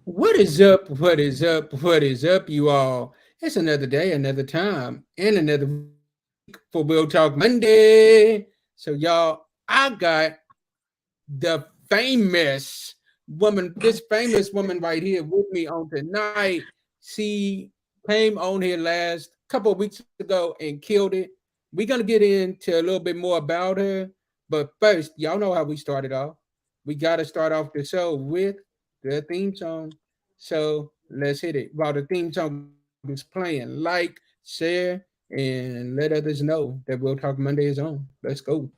What is up? What is up? What is up, you all? It's another day, another time, and another week for We'll Talk Monday. So, y'all, I got the famous woman, this famous woman right here with me on tonight. She came on here last couple of weeks ago and killed it. We're gonna get into a little bit more about her, but first, y'all know how we started off. We gotta start off the show with the theme song. So let's hit it. While the theme song is playing, like, share, and let others know that We'll Talk Monday is on. Let's go.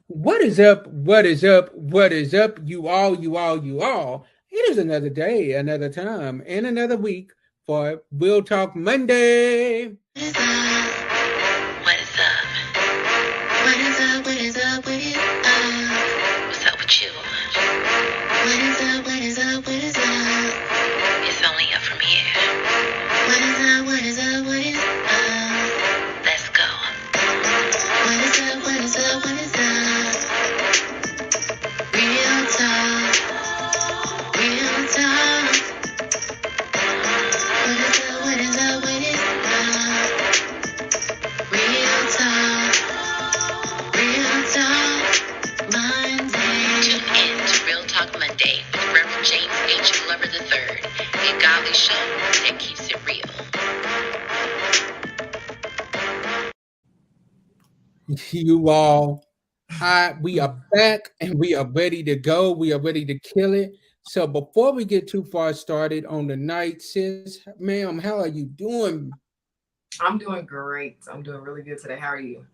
What is up? What is up? What is up? You all, you all, you all. It is another day, another time, and another week for We'll Talk Monday. What is up? What is up? What is up? What is up? What's up with you? What is up? What is up? What is up? It's only up from here. What is up? What is up? What is up? Let's go. What is up? What is up? What is up? Real talk. Real talk. What is up? What is up? What is up? Real talk. Real talk. Monday. Tune in to Real Talk Monday with Reverend James H. Glover III, a godly show that keeps it real. You all, we are back and we are ready to go. We are ready to kill it. So before we get too far started on the night, sis, ma'am, how are you doing? I'm doing great. I'm doing really good today. How are you?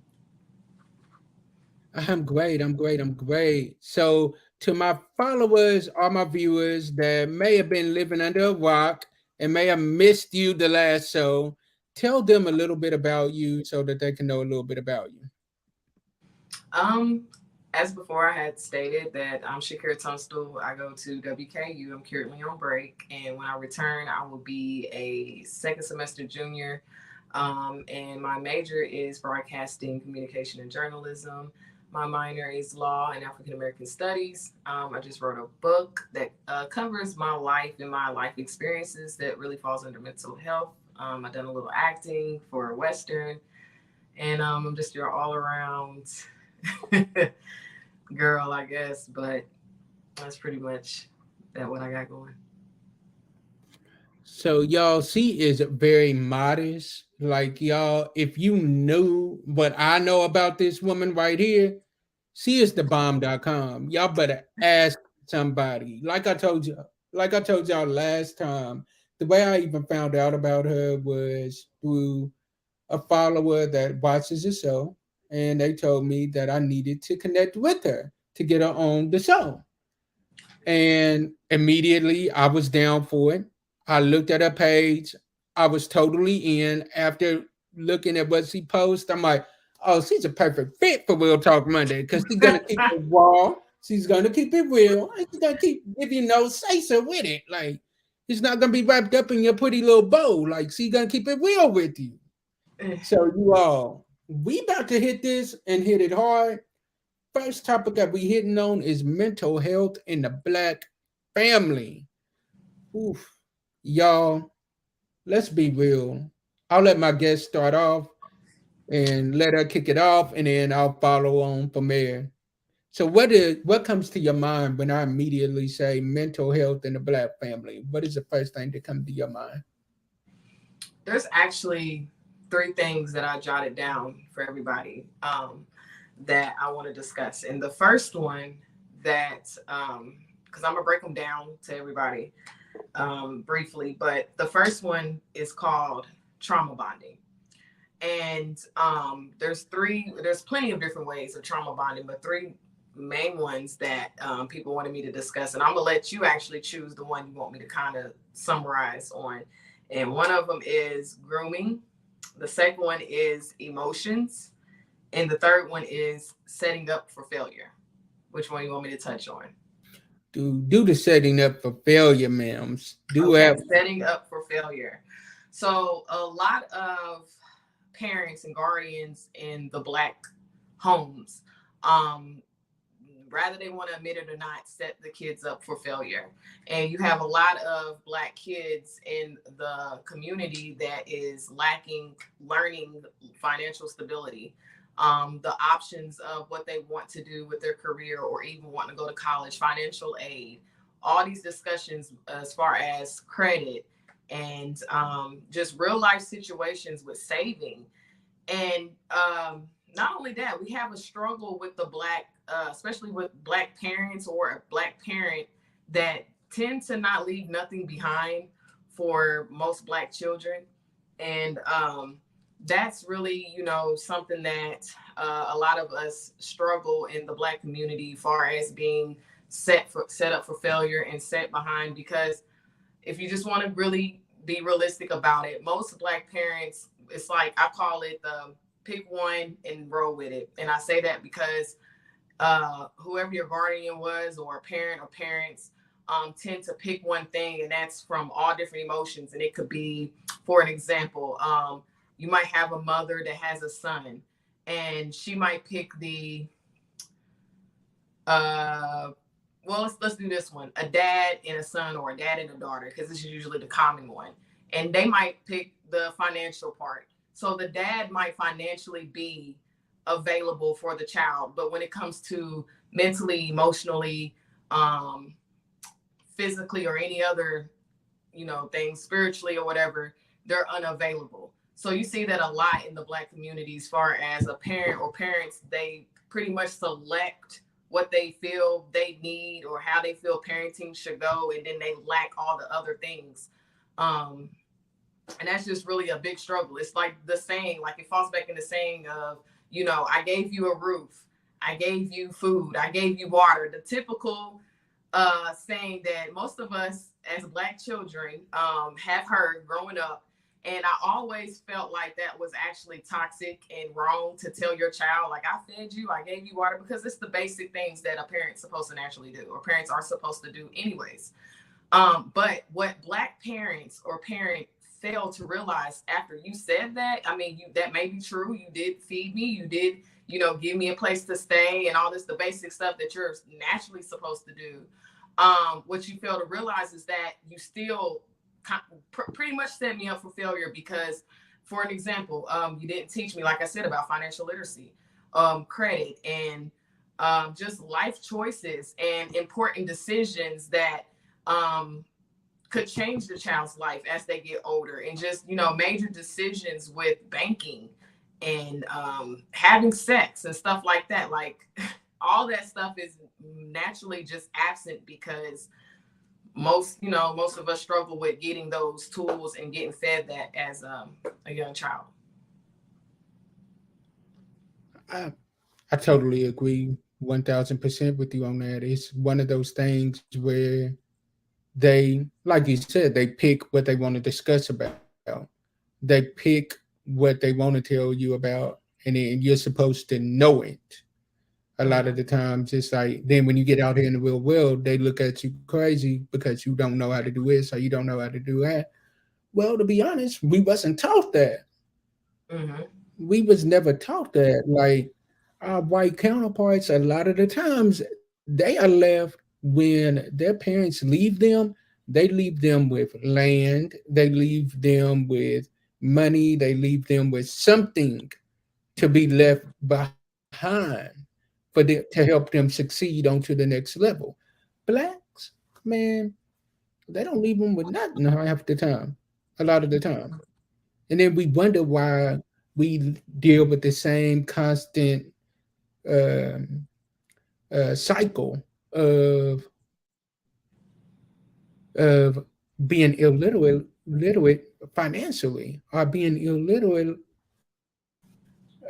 I'm great. I'm great. I'm great. So, to my followers or my viewers that may have been living under a rock and may have missed you the last show, tell them a little bit about you so that they can know a little bit about you. Um, as before, I had stated that I'm Shakira Tunstall. I go to WKU. I'm currently on break, and when I return, I will be a second semester junior. And my major is broadcasting, communication, and journalism. My minor is law and African American studies. I just wrote a book that covers my life and my life experiences that really falls under mental health. I've done a little acting for Western, and I'm just your all around girl, I guess. But that's pretty much that what I got going. So, y'all, she is very modest. Like, y'all, if you knew what I know about this woman right here, she is the bomb.com. Y'all better ask somebody. Like I told y'all last time, the way I even found out about her was through a follower that watches the show, and they told me that I needed to connect with her to get her on the show. And immediately I was down for it. I looked at her page. I was totally in. After looking at what she posts, I'm like, oh, she's a perfect fit for Real Talk Monday because she's gonna keep it raw. She's gonna keep it real. And she's gonna keep, if you know, say so with it. Like, it's not gonna be wrapped up in your pretty little bow. Like, she's gonna keep it real with you. So you all, we about to hit this and hit it hard. First topic that we hitting on is mental health in the black family. Oof. Y'all, let's be real. I'll let my guest start off and let her kick it off, and then I'll follow on from there. So what comes to your mind when I immediately say mental health in the black family? What is the first thing that comes to your mind? There's actually three things that I jotted down for everybody that I want to discuss. And the first one that, because I'm going to break them down to everybody briefly, but the first one is called trauma bonding. And there's plenty of different ways of trauma bonding, but three main ones that people wanted me to discuss. And I'm going to let you actually choose the one you want me to kind of summarize on. And one of them is grooming. The second one is emotions. And the third one is setting up for failure. Which one you want me to touch on? Do the setting up for failure, ma'ams. Do Okay, have setting up for failure. So a lot of parents and guardians in the black homes um, rather they want to admit it or not, set the kids up for failure. And you have a lot of Black kids in the community that is lacking learning financial stability, the options of what they want to do with their career or even want to go to college, financial aid, all these discussions as far as credit and just real life situations with saving. And not only that, we have a struggle with the Black, especially with Black parents or a Black parent that tend to not leave nothing behind for most Black children. And that's really, something that a lot of us struggle in the Black community, far as being set up for failure and set behind. Because if you just want to really be realistic about it, most Black parents, it's like I call it the pick one and roll with it. And I say that because whoever your guardian was, or a parent or parents, tend to pick one thing, and that's from all different emotions. And it could be, for an example, you might have a mother that has a son, and she might pick the well, let's do this one: a dad and a son, or a dad and a daughter, because this is usually the common one. And they might pick the financial part. So the dad might financially be available for the child, but when it comes to mentally, emotionally, physically, or any other, things, spiritually or whatever, they're unavailable. So you see that a lot in the Black community, as far as a parent or parents, they pretty much select what they feel they need or how they feel parenting should go, and then they lack all the other things. And that's just really a big struggle. It's like the saying, like it falls back in the saying of, I gave you a roof, I gave you food, I gave you water. The typical saying that most of us as Black children have heard growing up. And I always felt like that was actually toxic and wrong to tell your child, like, I fed you, I gave you water, because it's the basic things that a parent's supposed to naturally do, or parents are supposed to do anyways. But what Black parents or parent fail to realize after you said that, I mean, that may be true. You did feed me, you did, give me a place to stay and all this, the basic stuff that you're naturally supposed to do. What you fail to realize is that you still pretty much set me up for failure, because, for an example, you didn't teach me, like I said, about financial literacy, credit, and just life choices and important decisions that could change the child's life as they get older, and just, major decisions with banking and having sex and stuff like that. Like all that stuff is naturally just absent, because most of us struggle with getting those tools and getting fed that as a young child. I totally agree 1000% with you on that. It's one of those things where they, like you said, they pick what they want to discuss about. They pick what they want to tell you about, and then you're supposed to know it. A lot of Mm-hmm. the times, it's like, then when you get out here in the real world, they look at you crazy because you don't know how to do this, or you don't know how to do that. Well, to be honest, we wasn't taught that. Mm-hmm. We was never taught that. Like our white counterparts, a lot of the times they are left, when their parents leave them, they leave them with land, they leave them with money, they leave them with something to be left behind to help them succeed onto the next level. Blacks, man, they don't leave them with nothing half the time, a lot of the time. And then we wonder why we deal with the same constant um, cycle of of being literate financially, or being illiterate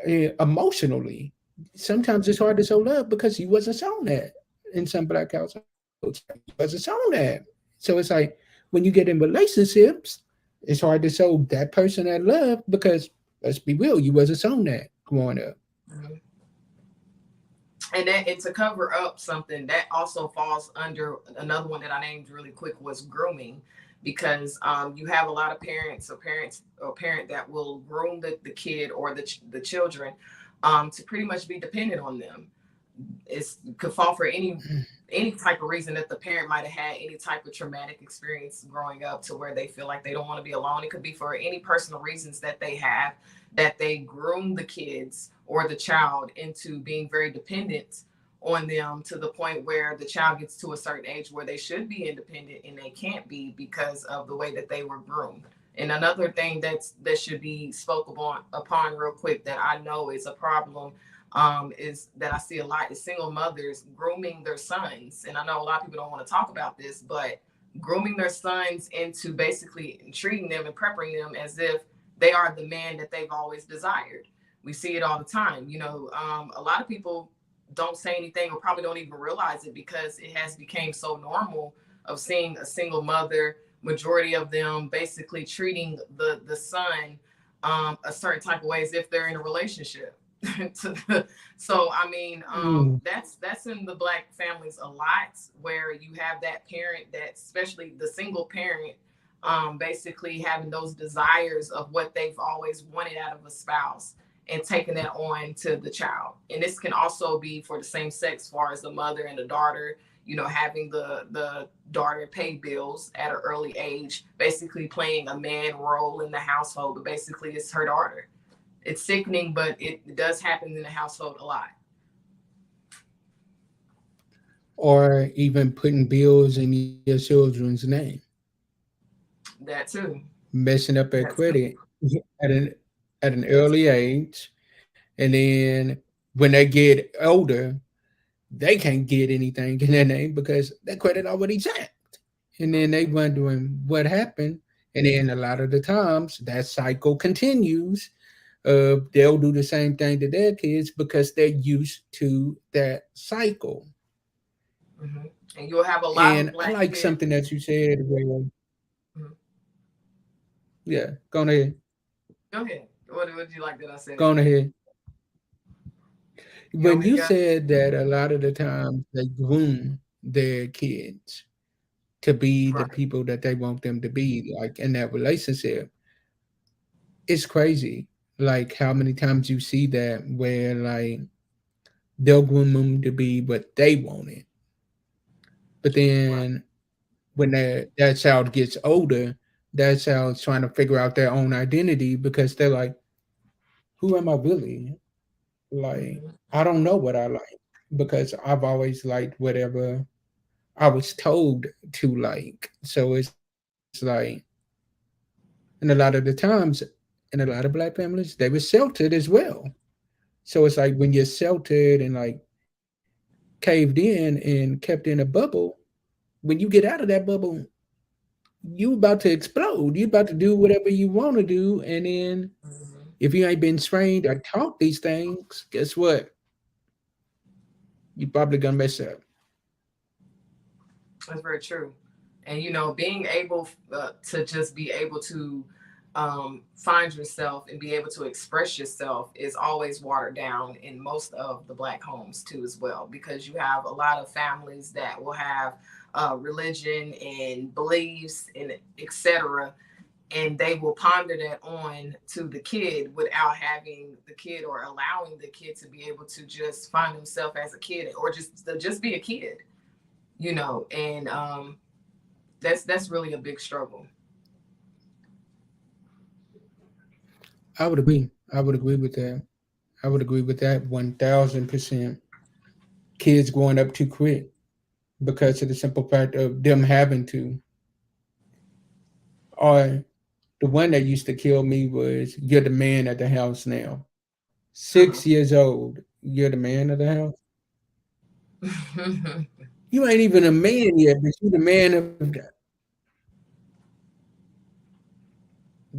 emotionally. Sometimes it's hard to show love because you wasn't shown that in some Black households. Like, you wasn't shown that. So it's like when you get in relationships, it's hard to show that person that love because, let's be real, you wasn't shown that growing up. Mm-hmm. And to cover up something that also falls under another one that I named really quick was grooming, because you have a lot of parent that will groom the kid or the children to pretty much be dependent on them. It could fall for any type of reason that the parent might have had any type of traumatic experience growing up to where they feel like they don't want to be alone. It could be for any personal reasons that they have, that they groom the kids or the child into being very dependent on them to the point where the child gets to a certain age where they should be independent and they can't be because of the way that they were groomed. And another thing that should be spoken upon real quick that I know is a problem, is that I see a lot is single mothers grooming their sons. And I know a lot of people don't want to talk about this, but grooming their sons into basically treating them and prepping them as if they are the man that they've always desired. We see it all the time. A lot of people don't say anything or probably don't even realize it because it has become so normal of seeing a single mother, majority of them basically treating the son a certain type of way as if they're in a relationship. So I mean, Mm. that's in the Black families a lot, where you have that parent, that especially the single parent, basically having those desires of what they've always wanted out of a spouse and taking that on to the child. And this can also be for the same sex, as far as the mother and the daughter, having the daughter pay bills at an early age, basically playing a man role in the household, but basically it's her daughter. It's sickening, but it does happen in the household a lot. Or even putting bills in your children's name, That too. messing up their That's credit at an early age, and then when they get older, they can't get anything in their name because that credit already checked. And then they wondering what happened. And then a lot of the times that cycle continues. They'll do the same thing to their kids because they're used to that cycle. hmm And you'll have a lot of And I Black like men. something that you said where, Mhm. yeah, go on ahead. Go ahead. What did you like that I said? Go on ahead. You want When me to you go? said that a lot of the times they groom their kids to be the Right. people that they want them to be, like in that relationship, it's crazy. Like how many times you see that where like they'll groom them to be what they wanted, but Right. then when that child gets older, that child's trying to figure out their own identity because they're like, who am I really? Like, hmm I don't know what I like because I've always liked whatever I was told to like. So it's like, and a lot of the times, in a lot of black families, they were sheltered as well. So it's like when you're sheltered and like caved in and kept in a bubble, when you get out of that bubble, you about to explode. You about to do whatever you want to do, and then hmm if you ain't been trained or taught these things, guess what? You probably gonna mess up. That's very true. And being able to just be able to find yourself and be able to express yourself is always watered down in most of the Black homes too, as well, because you have a lot of families that will have religion and beliefs and etc., and they will ponder that on to the kid without having the kid or allowing the kid to be able to just find himself as a kid or just be a kid, and that's really a big struggle. I would agree. I would agree with that. I would agree with that 1000%. Kids growing up too quick because of the simple fact of them having to. Or the one that used to kill me was you're the man at the house now. 6 years old, you're the man of the house. You ain't even a man yet, but you the man of the.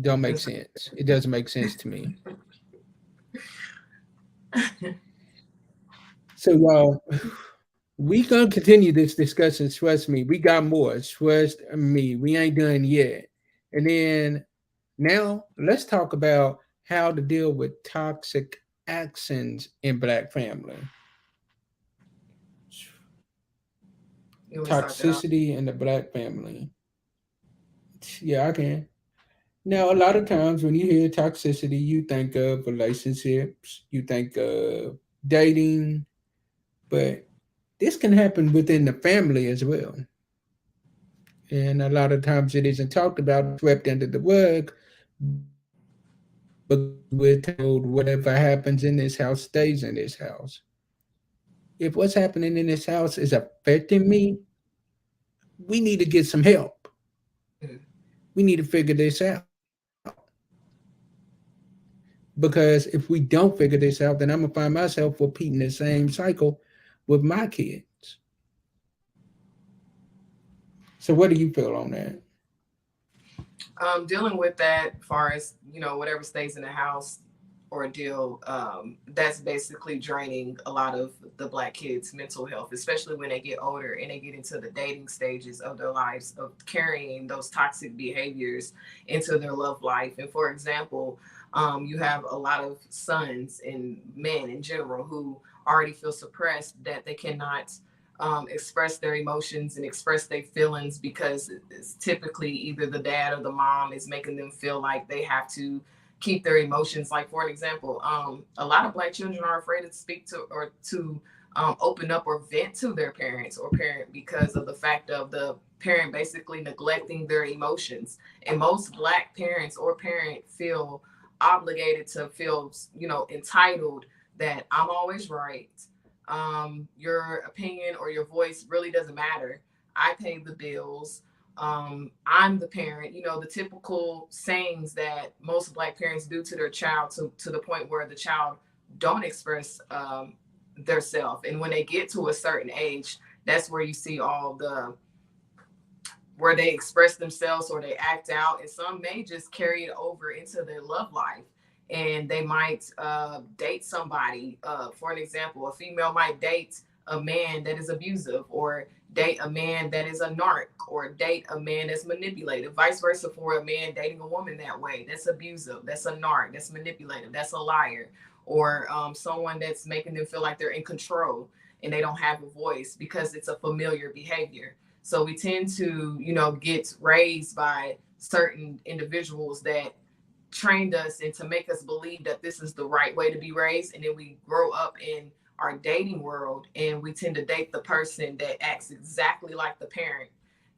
Don't make That's sense. It doesn't make sense to me. So y'all, we gonna continue this discussion. Trust me, we got more. Trust me, we ain't done yet. And then now let's talk about how to deal with toxic actions in black family. you want to start that off? Toxicity in the black family. Yeah, I can. Now, a lot of times when you hear toxicity, you think of relationships, you think of dating, But this can happen within the family as well. And a lot of times it isn't talked about, it's swept under the rug because we're told whatever happens in this house stays in this house. If what's happening in this house is affecting me, we need to get some help. Mm. We need to figure this out. Because if we don't figure this out, then I'm gonna find myself repeating the same cycle with my kids. So what do you feel on that? Dealing with that, as far as whatever stays in the house ordeal, that's basically draining a lot of the Black kids' mental health, especially when they get older and they get into the dating stages of their lives, of carrying those toxic behaviors into their love life. And for example, you have a lot of sons and men in general who already feel suppressed, that they cannot express their emotions and express their feelings, because it's typically either the dad or the mom is making them feel like they have to keep their emotions. Like, for an example, a lot of Black children are afraid to speak to, or to open up or vent to their parents or parent, because of the fact of the parent basically neglecting their emotions. And most Black parents or parent feel obligated to feel, entitled, that I'm always right. Your opinion or your voice really doesn't matter. I pay the bills. I'm the parent. The typical sayings that most Black parents do to their child, to the point where the child don't express their self. And when they get to a certain age, that's where you see all the where they express themselves or they act out, and some may just carry it over into their love life. And they might date somebody. For an example, a female might date a man that is abusive, or date a man that is a narc, or date a man that's manipulative. Vice versa for a man dating a woman that way. That's abusive. That's a narc. That's manipulative. That's a liar. Or someone that's making them feel like they're in control and they don't have a voice, because it's a familiar behavior. So we tend to, get raised by certain individuals that trained us and to make us believe that this is the right way to be raised. And then we grow up in our dating world and we tend to date the person that acts exactly like the parent.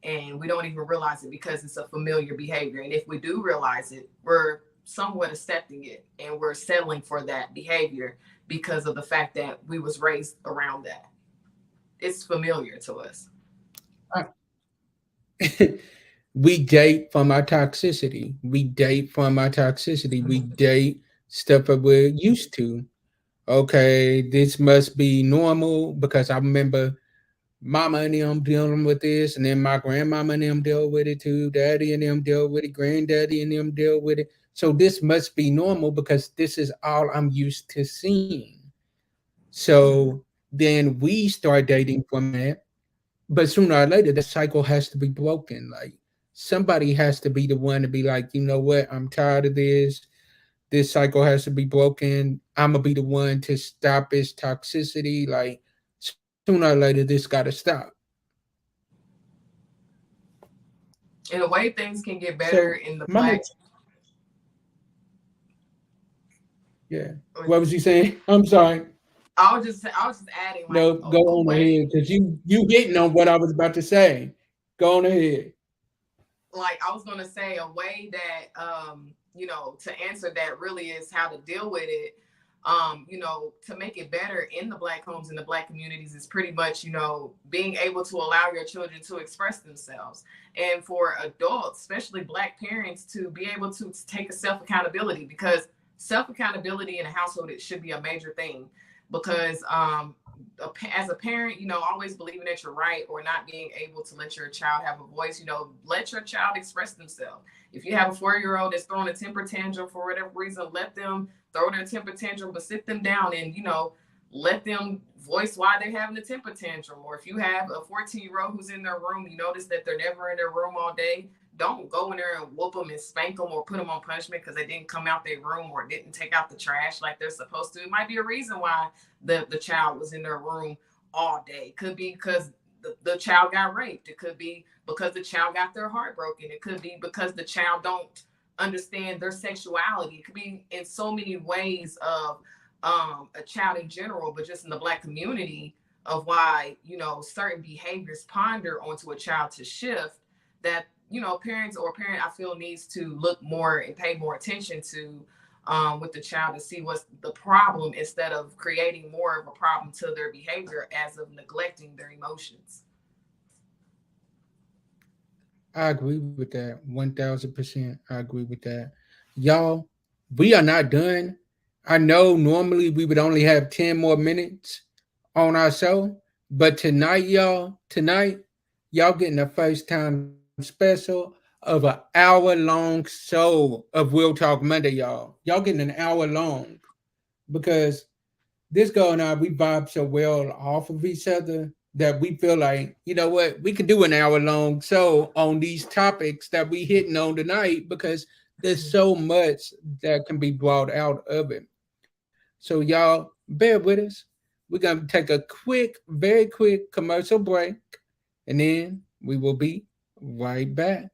And we don't even realize it because it's a familiar behavior. And if we do realize it, we're somewhat accepting it and we're settling for that behavior because of the fact that we was raised around that. It's familiar to us. We date from our toxicity. We date from our toxicity. We date stuff that we're used to. Okay, this must be normal because I remember mama and them dealing with this, and then my grandmama and them dealt with it too. Daddy and them dealt with it. Granddaddy and them dealt with it. So this must be normal because this is all I'm used to seeing. So then we start dating from that, but sooner or later that cycle has to be broken. Like somebody has to be the one to be like, you know what, I'm tired of this. This cycle has to be broken. I'm gonna be the one to stop its toxicity. Like sooner or later this gotta stop. In a way, things can get better So in the my Black. next, yeah. What was you saying? I'm sorry. I was just adding, like, No, go a on way. ahead because you hitting on what I was about to say. Go on ahead. Like, I was gonna say, a way that to answer that really is how to deal with it. To make it better in the Black homes and the Black communities is pretty much, being able to allow your children to express themselves. And for adults, especially Black parents, to be able to take a self accountability, because self accountability in a household, it should be a major thing. Because as a parent, always believing that you're right, or not being able to let your child have a voice. Let your child express themselves. If you have a 4-year-old that's throwing a temper tantrum for whatever reason, let them throw their temper tantrum, but sit them down and, let them voice why they're having a temper tantrum. Or if you have a 14-year-old who's in their room, you notice that they're never in their room all day, don't go in there and whoop them and spank them or put them on punishment because they didn't come out their room or didn't take out the trash like they're supposed to. It might be a reason why the child was in their room all day. It could be because the child got raped. It could be because the child got their heart broken. It could be because the child don't understand their sexuality. It could be in so many ways of a child in general, but just in the Black community, of why, certain behaviors ponder onto a child to shift, that, parents or parent, I feel, needs to look more and pay more attention to, with the child, to see what's the problem, instead of creating more of a problem to their behavior as of neglecting their emotions. I agree with that 1000%. I agree with that. Y'all, we are not done. I know normally we would only have 10 more minutes on our show, but tonight, y'all getting a first time special of an hour long show of Real Talk Monday, y'all. Y'all getting an hour long because this girl and I, we vibe so well off of each other that we feel like, you know what, we could do an hour long show on these topics that we hitting on tonight because there's so much that can be brought out of it. So y'all bear with us. We're gonna take a quick, very quick commercial break, and then we will be right back.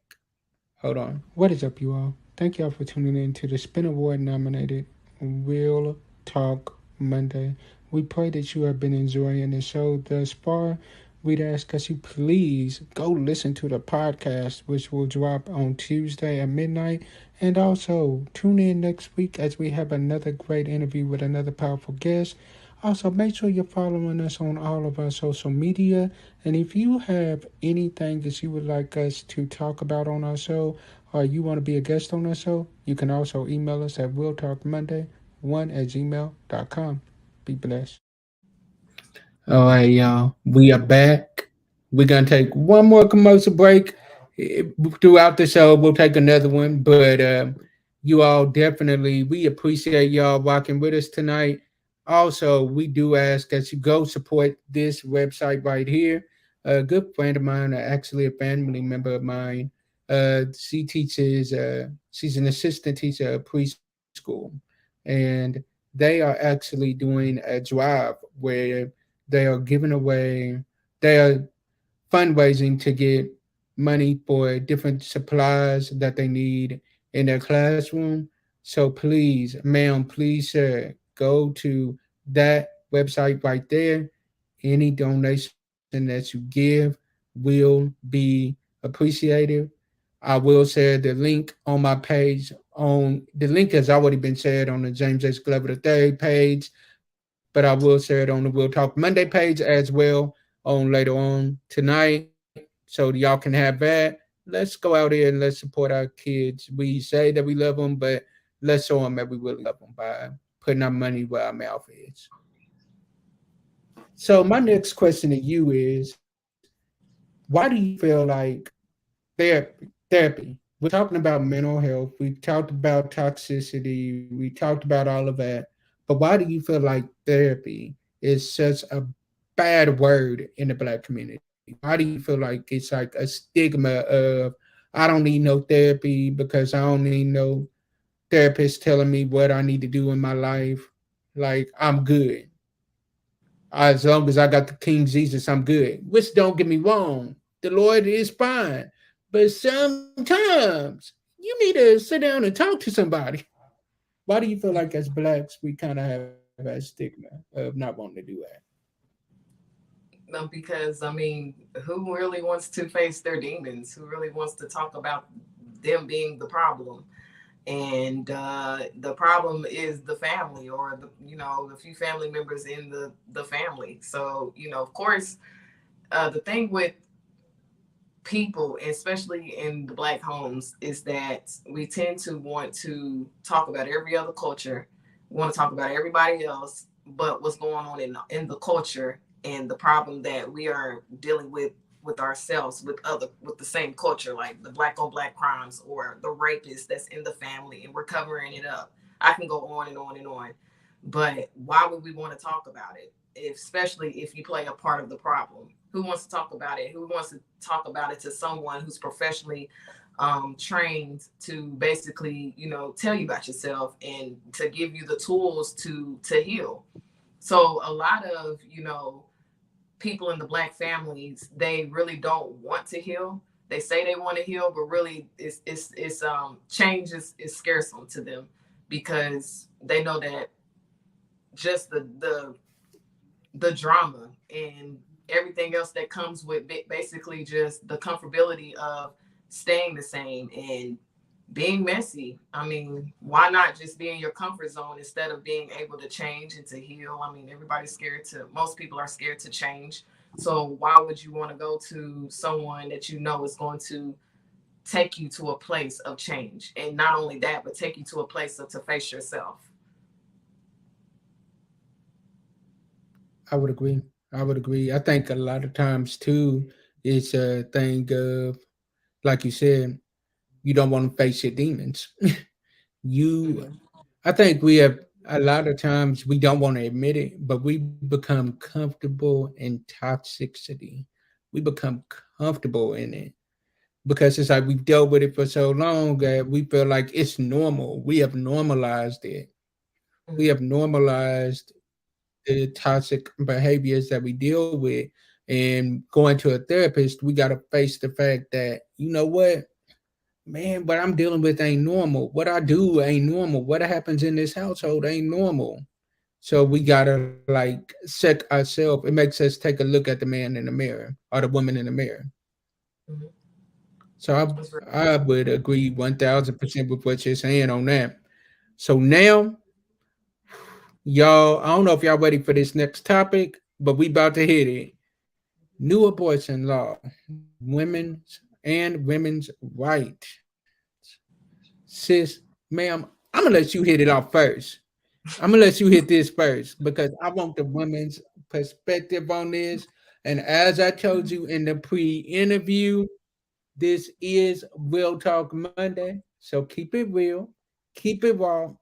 Hold on. What is up, you all? Thank y'all for tuning in to the Spin Award nominated Real Talk Monday. We pray that you have been enjoying the show thus far. We'd ask that you please go listen to the podcast, which will drop on Tuesday at midnight. And also tune in next week as we have another great interview with another powerful guest. Also, make sure you're following us on all of our social media. And if you have anything that you would like us to talk about on our show, or you want to be a guest on our show, you can also email us at realtalkmonday1@gmail.com. Be blessed. All right, y'all. We are back. We're gonna take one more commercial break. Throughout the show. We'll take another one, but you all definitely, we appreciate y'all rocking with us tonight. Also, we do ask that you go support this website right here. A good friend of mine, actually a family member of mine, she teaches. She's an assistant teacher at preschool, and they are actually doing a drive where they are giving away. They are fundraising to get money for different supplies that they need in their classroom. So please, ma'am, please, sir, go to that website right there. Any donation that you give will be appreciated. I will share the link on my page. On the link has already been shared on the James H. Glover III page, but I will share it on the We'll Talk Monday page as well on later on tonight, so y'all can have that. Let's go out here and let's support our kids. We say that we love them, but let's show them that we really love them by putting our money where our mouth is. So my next question to you is, why do you feel like therapy? We're talking about mental health. We talked about toxicity. We talked about all of that. But why do you feel like therapy is such a bad word in the black community? Why do you feel like it's like a stigma of I don't need no therapy because I don't need no therapist telling me what I need to do in my life? Like I'm good. As long as I got the King Jesus, I'm good. Which don't get me wrong, the Lord is fine. But sometimes you need to sit down and talk to somebody. Why do you feel like as blacks we kind of have a stigma of not wanting to do that? Because I mean, who really wants to face their demons? Who really wants to talk about them being the problem? And the problem is the family, or the few family members in the family. So of course, the thing with people, especially in the black homes, is that we tend to want to talk about every other culture, want to talk about everybody else, but what's going on in the culture, and the problem that we are dealing with ourselves, with the same culture, like the black on black crimes or the rapist that's in the family, and we're covering it up. I can go on and on and on, but why would we want to talk about it, especially if you play a part of the problem? Who wants to talk about it? Who wants to talk about it to someone who's professionally trained to basically, tell you about yourself and to give you the tools to heal? So a lot of, people in the black families, they really don't want to heal. They say they want to heal, but really it's change is scarce to them, because they know that just the the drama and everything else that comes with basically just the comfortability of staying the same and being messy. I mean, why not just be in your comfort zone instead of being able to change and to heal? I mean, everybody's scared to, most people are scared to change. So why would you want to go to someone that you know is going to take you to a place of change? And not only that, but take you to a place of to face yourself. I would agree. I would agree. I think a lot of times too, it's a thing of, like you said, you don't want to face your demons. you, Mm-hmm. I think we have a lot of times we don't want to admit it, but we become comfortable in toxicity. We become comfortable in it because it's like we've dealt with it for so long that we feel like it's normal. We have normalized it. We Mm-hmm. have normalized the toxic behaviors that we deal with. And going to a therapist, we got to face the fact that, you know what, man, what I'm dealing with ain't normal. What I do ain't normal. What happens in this household ain't normal. So we gotta like check ourselves. It makes us take a look at the man in the mirror or the woman in the mirror. Mm-hmm. So That's very I would agree 1000% with what you're saying on that. So now, y'all, I don't know if y'all ready for this next topic, but we about to hit it. New abortion law, women's right. Sis, ma'am, I'm gonna let you hit it off first. I'm gonna let you hit this first because I want the women's perspective on this. And as I told you in the pre-interview, this is Real Talk Monday. So keep it real, keep it raw,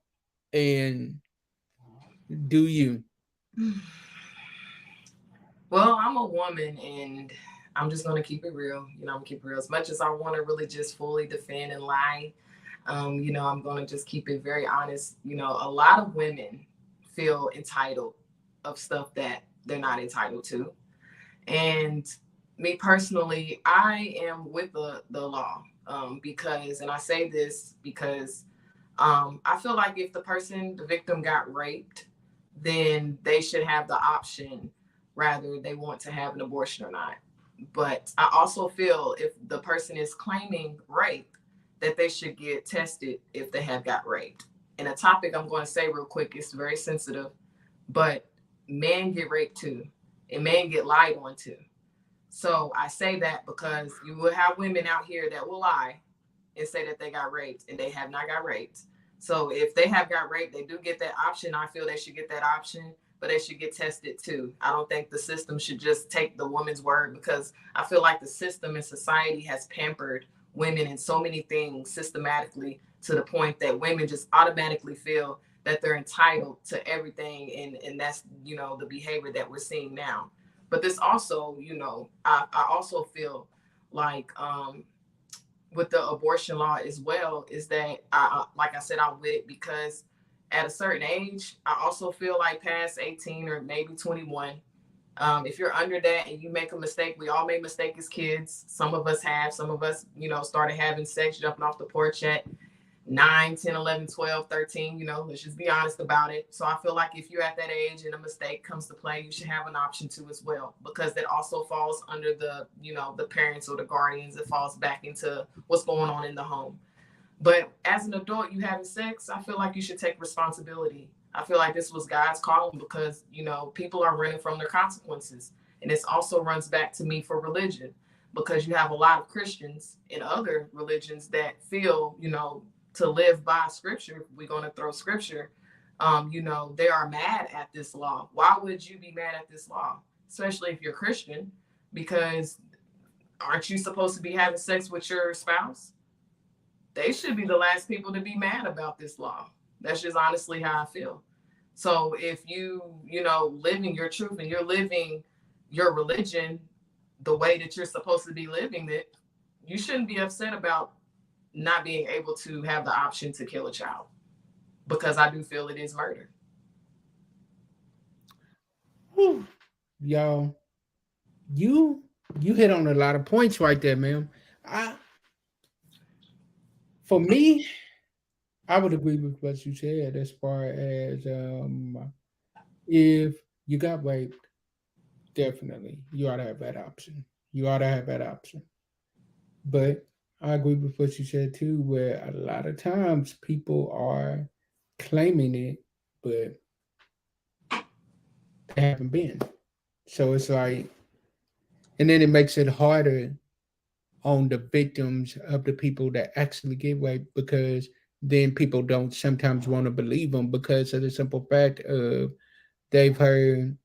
and do you. good. Well, I'm a woman and I'm just gonna keep it real. I'm gonna keep it real. As much as I want to really just fully defend and lie, I'm gonna just keep it very honest. A lot of women feel entitled of stuff that they're not entitled to. And me personally, I am with the law, because, and I say this because I feel like if the victim got raped, then they should have the option rather they want to have an abortion or not. But I also feel if the person is claiming rape, that they should get tested if they have got raped. And a topic I'm going to say real quick is very sensitive, but men get raped too, and men get lied on too. So I say that because you will have women out here that will lie and say that they got raped and they have not got raped. So if they have got raped, they do get that option. I feel they should get that option, but they should get tested too. I don't think the system should just take the woman's word, because I feel like the system and society has pampered women in so many things systematically to the point that women just automatically feel that they're entitled to everything, and that's the behavior that we're seeing now. But this also, I also feel like with the abortion law as well, is that like I said, I'm with it because at a certain age, I also feel like past 18 or maybe 21, if you're under that and you make a mistake, we all make mistakes as kids. Some of us have, some of us, started having sex, jumping off the porch at 9, 10, 11, 12, 13, let's just be honest about it. So I feel like if you're at that age and a mistake comes to play, you should have an option to as well, because that also falls under the parents or the guardians. It falls back into what's going on in the home. But as an adult, you having sex, I feel like you should take responsibility. I feel like this was God's calling, because, people are running from their consequences. And this also runs back to me for religion, because you have a lot of Christians in other religions that feel, to live by scripture, we're going to throw scripture, they are mad at this law. Why would you be mad at this law? Especially if you're Christian, because aren't you supposed to be having sex with your spouse? They should be the last people to be mad about this law. That's just honestly how I feel. So if living your truth and you're living your religion the way that you're supposed to be living it, you shouldn't be upset about not being able to have the option to kill a child, because I do feel it is murder. Whew. Y'all, you you hit on a lot of points right there, ma'am. I For me, I would agree with what you said as far as if you got raped. Definitely. You ought to have that option. You ought to have that option. But I agree with what you said too, where a lot of times people are claiming it, but they haven't been. So it's like, and then it makes it harder on the victims of the people that actually get raped, because then people don't sometimes want to believe them because of the simple fact of they've heard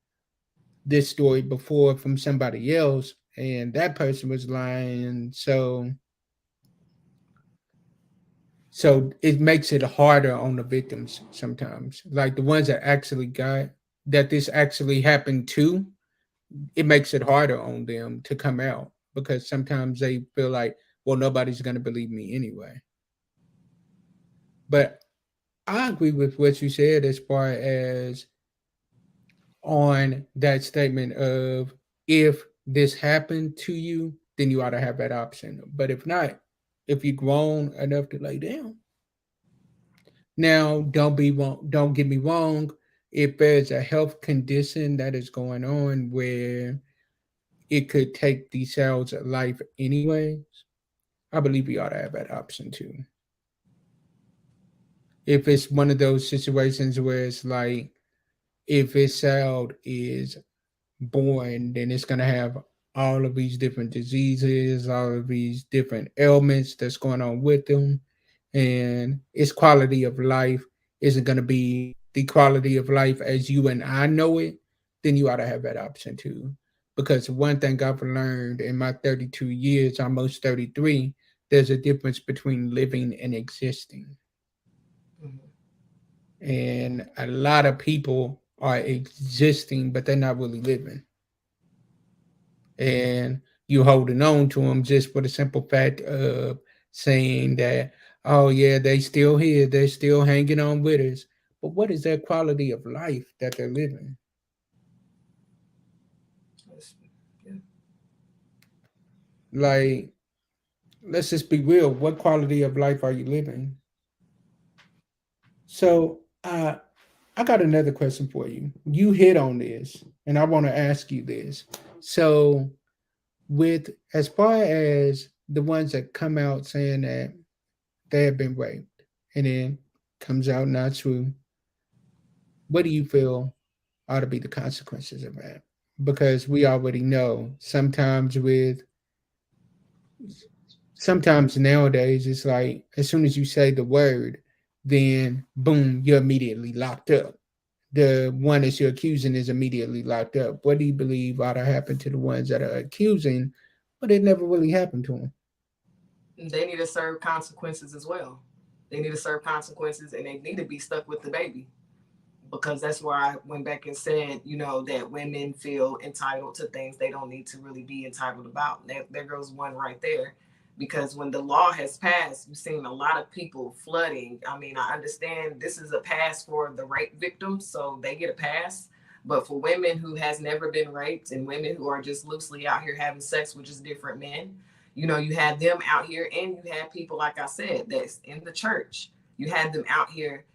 this story before from somebody else and that person was lying. So it makes it harder on the victims sometimes, like the ones that actually got that this actually happened to. It makes it harder on them to come out because sometimes they feel like, well, nobody's going to believe me anyway. But I agree with what you said as far as on that statement of, if this happened to you, then you ought to have that option. But if not, if you're grown enough to lay down, now don't get me wrong. If there's a health condition that is going on where it could take these cells life anyway, I believe we ought to have that option too. If it's one of those situations where it's like, if his child is born, then it's gonna have all of these different diseases, all of these different ailments that's going on with them, and its quality of life isn't gonna be the quality of life as you and I know it, then you ought to have that option too. Because one thing I've learned in my 32 years, almost 33, there's a difference between living and existing. Mhm. And a lot of people are existing, but they're not really living. And you holding on to them just for the simple fact of saying that, oh yeah, they still here, they're still hanging on with us. But what is their quality of life that they're living? That's- yeah. Like, let's just be real. What quality of life are you living? So, I got another question for you. You hit on this, and I want to ask you this. So, with as far as the ones that come out saying that they have been raped and then comes out not true, what do you feel ought to be the consequences of that? Because we already know sometimes nowadays it's like as soon as you say the word, then boom, you're immediately locked up. The one that you're accusing is immediately locked up. What do you believe ought to happen to the ones that are accusing, but it never really happened to them? They need to serve consequences as well. They need to serve consequences, and they need to be stuck with the baby, because that's where I went back and said, that women feel entitled to things they don't need to really be entitled about. There goes one right there. Because when the law has passed, you've seen a lot of people flooding. I mean, I understand this is a pass for the rape victims, so they get a pass. But for women who has never been raped and women who are just loosely out here having sex with just different men, you had them out here, and you had people, like I said, that's in the church. You had them out here,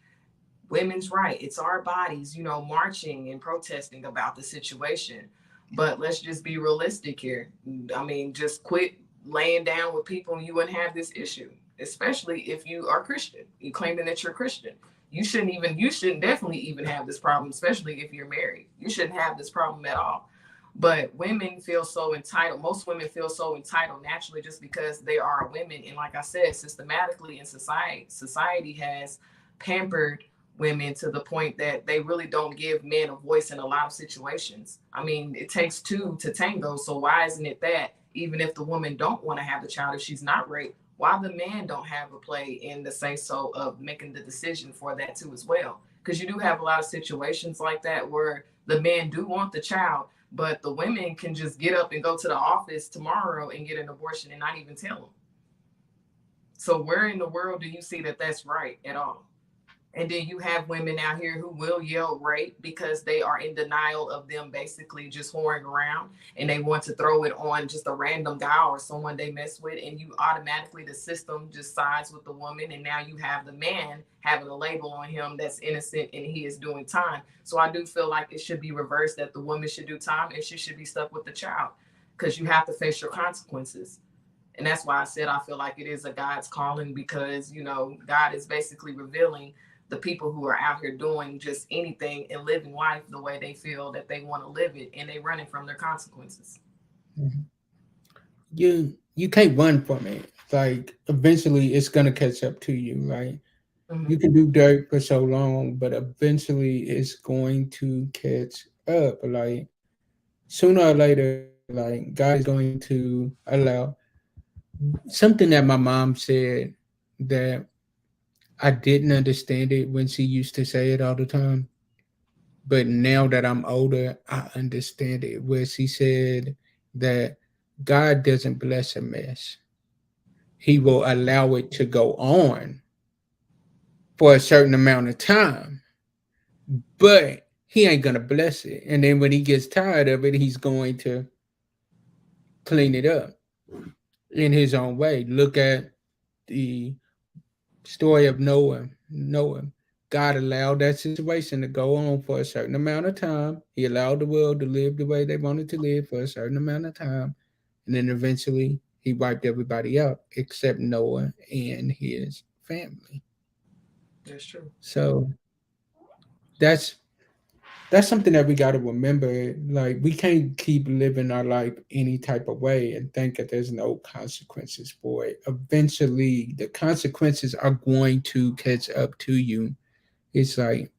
women's right, it's our bodies, marching and protesting about the situation. But let's just be realistic here. I mean, just quit laying down with people and you wouldn't have this issue, especially if you are Christian. You claiming that you're Christian. You shouldn't definitely even have this problem, especially if you're married. You shouldn't have this problem at all. But women feel so entitled. Most women feel so entitled naturally just because they are women. And like I said, systematically in society has pampered women to the point that they really don't give men a voice in a lot of situations. I mean, it takes two to tango. So why isn't it that even if the woman don't want to have the child, if she's not raped, why the man don't have a play in the say so of making the decision for that too as well? Because you do have a lot of situations like that where the men do want the child, but the women can just get up and go to the office tomorrow and get an abortion and not even tell them. So where in the world do you see that that's right at all? And then you have women out here who will yell rape because they are in denial of them basically just whoring around, and they want to throw it on just a random guy or someone they mess with. And you automatically, the system just sides with the woman. And now you have the man having a label on him that's innocent and he is doing time. So I do feel like it should be reversed, that the woman should do time and she should be stuck with the child, because you have to face your consequences. And that's why I said I feel like it is a God's calling, because, you know, God is basically revealing the people who are out here doing just anything and living life the way they feel that they want to live it, and they running from their consequences. Mhm. You can't run from it. Like eventually it's gonna catch up to you, right? You Mm-hmm. can do dirt for so long, but eventually it's going to catch up. Like sooner or later, like God is going to allow something that my mom said that I didn't understand it when she used to say it all the time. But now that I'm older, I understand it. Where she said that God doesn't bless a mess, He will allow it to go on for a certain amount of time, but He ain't going to bless it. And then when He gets tired of it, He's going to clean it up in His own way. Look at the story of Noah. Noah. God allowed that situation to go on for a certain amount of time. He allowed the world to live the way they wanted to live for a certain amount of time. And then eventually he wiped everybody out except Noah and his family. That's true. So that's that's something that we got to remember. Like we can't keep living our life any type of way and think that there's no consequences for it. Eventually the consequences are going to catch up to you. It's like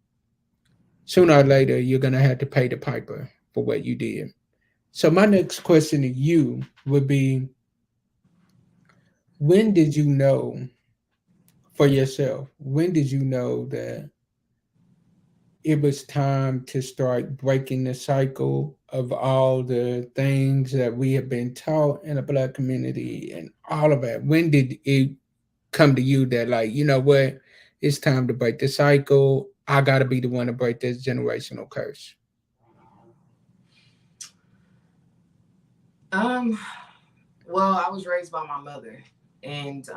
sooner or later you're gonna have to pay the piper for what you did. So my next question to you would be, when did you know for yourself, when did you know that it was time to start breaking the cycle of all the things that we have been taught in the black community and all of that? When did it come to you that, like, you know what, it's time to break the cycle? I gotta be the one to break this generational curse. Um, well, I was raised by my mother, and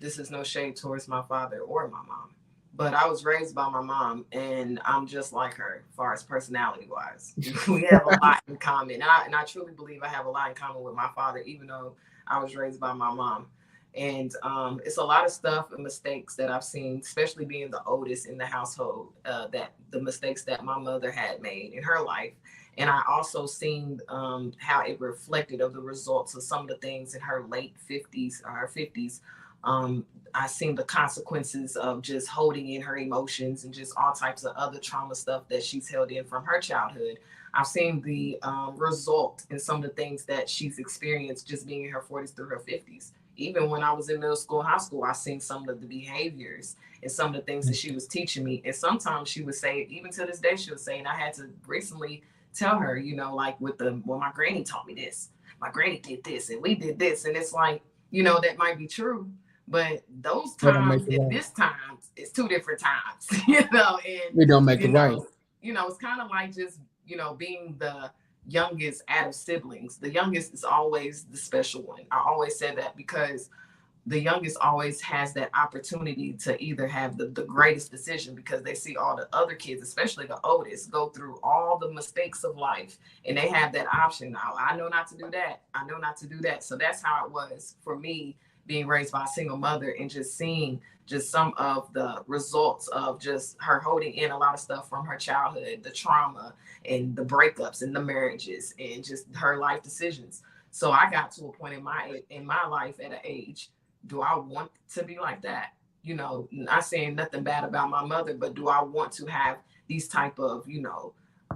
this is no shade towards my father or my mom, but I was raised by my mom, and I'm just like her as far as personality wise. We have a lot in common, and I truly believe I have a lot in common with my father, even though I was raised by my mom. And it's a lot of stuff and mistakes that I've seen, especially being the oldest in the household, that the mistakes that my mother had made in her life. And I also seen how it reflected of the results of some of the things in her late 50s or her 50s. Um, I seen the consequences of just holding in her emotions and just all types of other trauma stuff that she's held in from her childhood. I've seen the result in some of the things that she's experienced just being in her 40s through her 50s. Even when I was in middle school, high school, I seen some of the behaviors and some of the things that she was teaching me. And sometimes she would say, even to this day, she would say, and I had to recently tell her, you know, like with the, well, my granny taught me this. My granny did this and we did this. And it's like, you know, that might be true. But those That don't make times it and right. this time it's two different times, you know, and It don't make you it right. know, it's kind of like just, being the youngest out of siblings. The youngest is always the special one. I always say that because the youngest always has that opportunity to either have the greatest decision, because they see all the other kids, especially the oldest, go through all the mistakes of life, and they have that option. Now, I know not to do that. I know not to do that. So that's how it was for me, being raised by a single mother and just seeing just some of the results of just her holding in a lot of stuff from her childhood, the trauma and the breakups and the marriages and just her life decisions. So I got to a point in my life at an age, do I want to be like that? Not saying nothing bad about my mother, but do I want to have these type of,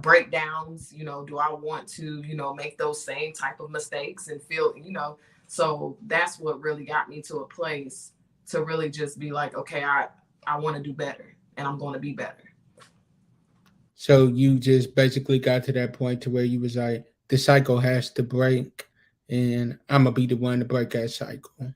breakdowns? Do I want to, make those same type of mistakes and feel, so that's what really got me to a place to really just be like, okay, I want to do better and I'm going to be better. So you just basically got to that point to where you was like, the cycle has to break, and I'm gonna be the one to break that cycle.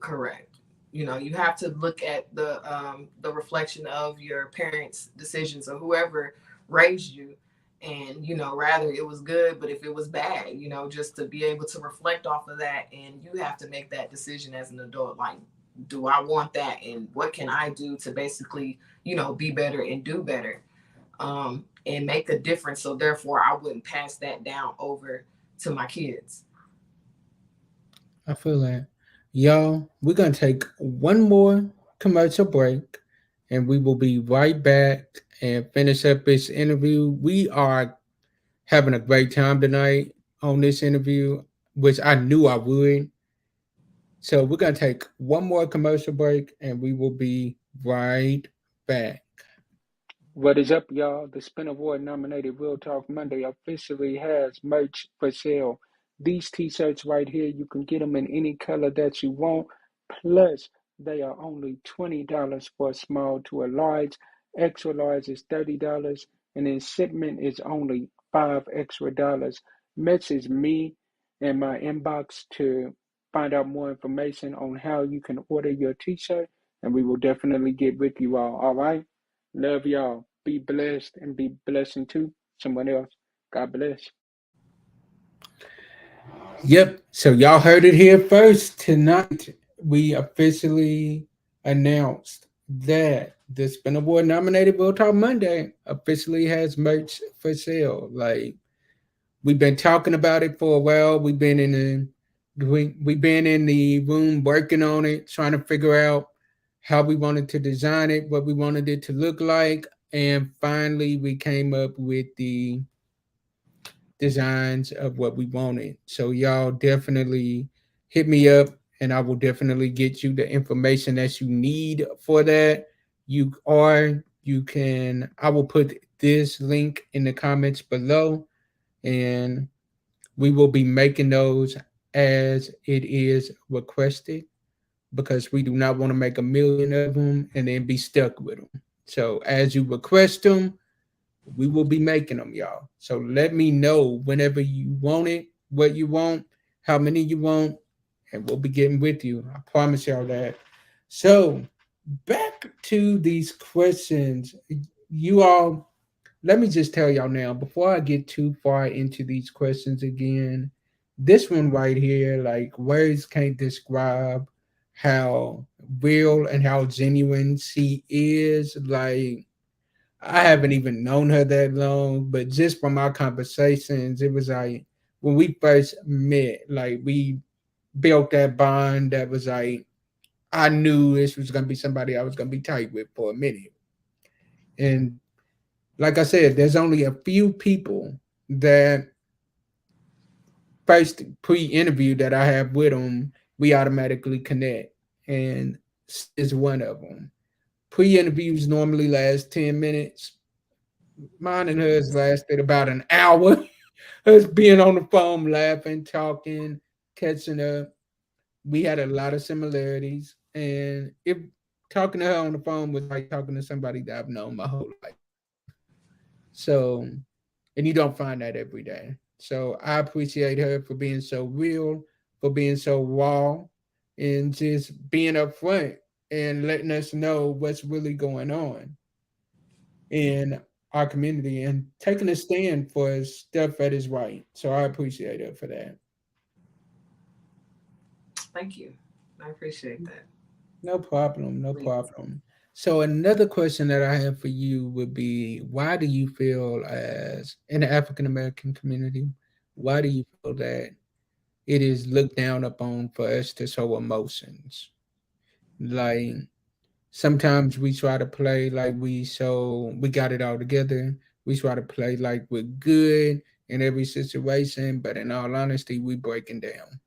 Correct. You know, you have to look at the reflection of your parents' decisions or whoever raised you. And, you know, rather it was good, but if it was bad, you know, just to be able to reflect off of that. And you have to make that decision as an adult. Like, do I want that? And what can I do to basically, you know, be better and do better, and make a difference? So therefore, I wouldn't pass that down over to my kids. I feel that. Y'all, we're going to take one more commercial break and we will be right back and finish up this interview. We are having a great time tonight on this interview, which I knew I would. So we're going to take one more commercial break and we will be right back. What is up, y'all? The Spin Award nominated Real Talk Monday officially has merch for sale. These t shirts right here, you can get them in any color that you want. Plus, they are only $20 for a small to a large. Extra large is $30, and then shipment is only $5 extra. Message me in my inbox to find out more information on how you can order your t shirt, and we will definitely get with you all. All right? Love y'all. Be blessed and be blessing to someone else. God bless. Yep. So y'all heard it here first. Tonight we officially announced that the Spin Award nominated Real Talk Monday officially has merch for sale. Like, we've been talking about it for a while. We've been in the room working on it, trying to figure out how we wanted to design it, what we wanted it to look like, and finally we came up with the designs of what we wanted. So y'all definitely hit me up and I will definitely get you the information that you need for that. You can I will put this link in the comments below, and we will be making those as it is requested, because we do not want to make a million of them and then be stuck with them. So as you request them, we will be making them, y'all. So let me know whenever you want it, what you want, how many you want, and we'll be getting with you. I promise y'all that. So back to these questions. You all, let me just tell y'all now, before I get too far into these questions again, this one right here, like, words can't describe how real and how genuine she is. Like, I haven't even known her that long, but just from our conversations, it was like when we first met, like, we built that bond that was like, I knew this was gonna be somebody I was gonna be tight with for a minute. And like I said, there's only a few people that first pre-interview that I have with them, we automatically connect, and she is one of them. Pre-interviews normally last 10 minutes. Mine and hers lasted about an hour. Us being on the phone, laughing, talking, catching up. We had a lot of similarities, and if talking to her on the phone was like talking to somebody that I've known my whole life. So, and you don't find that every day. So I appreciate her for being so real, for being so raw, and just being upfront and letting us know what's really going on in our community and taking a stand for stuff that is right. So I appreciate her for that. Thank you. I appreciate that. No problem, no Please. problem. So another question that I have for you would be, why do you feel, as in the African American community, why do you feel that it is looked down upon for us to show emotions? Like, sometimes we try to play like we got it all together. We try to play like we're good in every situation, but in all honesty, we breaking down.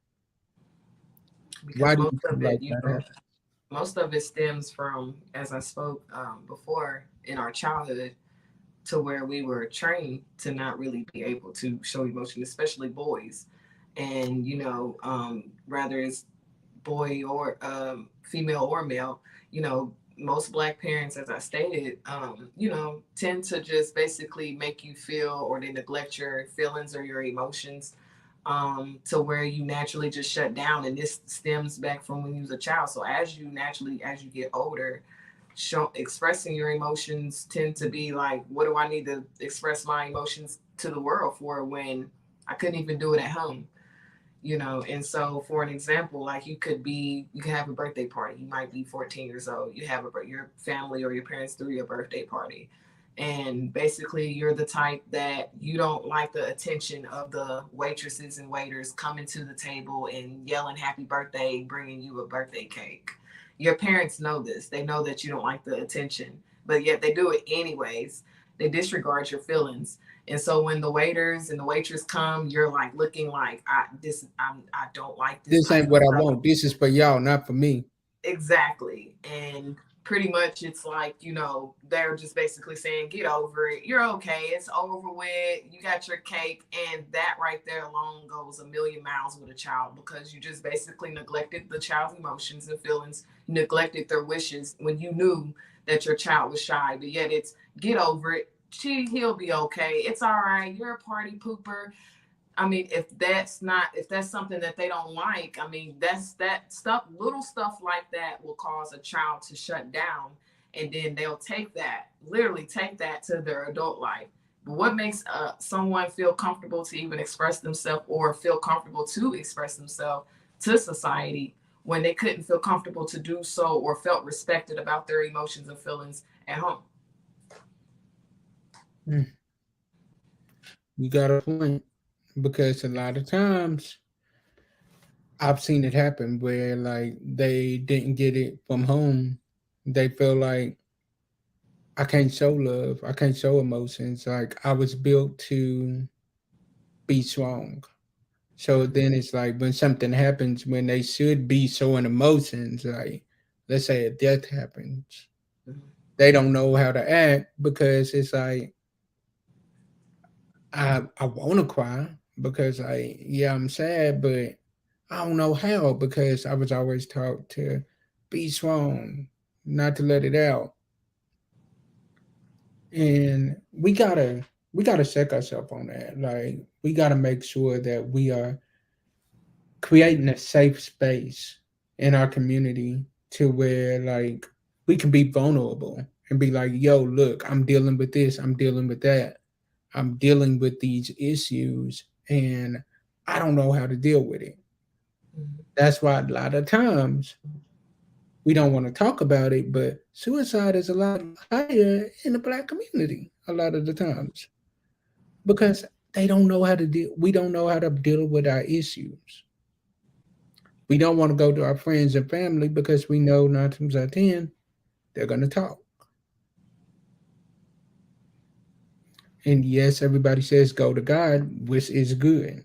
Because Why do most you of feel it, like that happens? most of it stems from, as I spoke before, in our childhood, to where we were trained to not really be able to show emotion, especially boys. And, you know, rather it's boy or female or male, you know, most black parents, as I stated, you know, tend to just basically make you feel, or they neglect your feelings or your emotions. to where you naturally just shut down. And this stems back from when you was a child. So as you get older, expressing your emotions tend to be like, what do I need to express my emotions to the world for when I couldn't even do it at home? And so for an example, like you could have a birthday party. You might be 14 years old. You have your family or your parents threw your birthday party, and basically you're the type that you don't like the attention of the waitresses and waiters coming to the table and yelling happy birthday, bringing you a birthday cake. Your parents know this. They know that you don't like the attention, but yet they do it anyways. They disregard your feelings. And so when the waiters and the waitress come, you're like looking like I don't like this. This ain't what I want. This is for y'all, not for me. Exactly. And pretty much it's like, they're just basically saying, get over it. You're okay. It's over with. You got your cake. And that right there alone goes a million miles with a child, because you just basically neglected the child's emotions and feelings, neglected their wishes when you knew that your child was shy. But yet it's, get over it. He'll be okay. It's all right. You're a party pooper. I mean, if that's something that they don't like, I mean, that's that stuff, little stuff like that will cause a child to shut down. And then they'll literally take that to their adult life. But what makes someone feel comfortable to even express themselves, or feel comfortable to express themselves to society, when they couldn't feel comfortable to do so or felt respected about their emotions and feelings at home? Mm, you got a point. Because a lot of times I've seen it happen where like they didn't get it from home. They feel like I can't show love. I can't show emotions. Like I was built to be strong. So then it's like when something happens when they should be showing emotions, like let's say a death happens, they don't know how to act because it's like I want to cry because I'm sad, but I don't know how because I was always taught to be strong, not to let it out, and we gotta check ourselves on that. Like we gotta make sure that we are creating a safe space in our community to where like we can be vulnerable and be like, yo, look, I'm dealing with this, I'm dealing with that, I'm dealing with these issues, and I don't know how to deal with it. That's why a lot of times we don't want to talk about it, but suicide is a lot higher in the black community a lot of the times because they don't know how to deal. We don't know how to deal with our issues. We don't want to go to our friends and family because we know 9 times out of 10 they're gonna talk. And yes, everybody says go to God, which is good.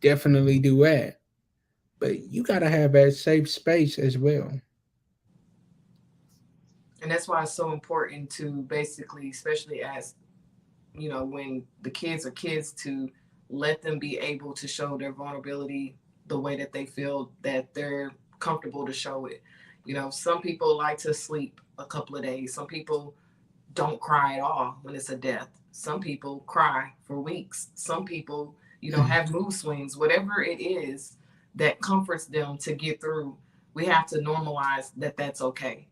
Definitely do that, but you gotta have that safe space as well. And that's why it's so important to basically, especially as when the kids are kids, to let them be able to show their vulnerability the way that they feel that they're comfortable to show it. Some people like to sleep a couple of days. Some people don't cry at all when it's a death. Some people cry for weeks. Some people, have mood swings. Whatever it is that comforts them to get through, we have to normalize that that's okay.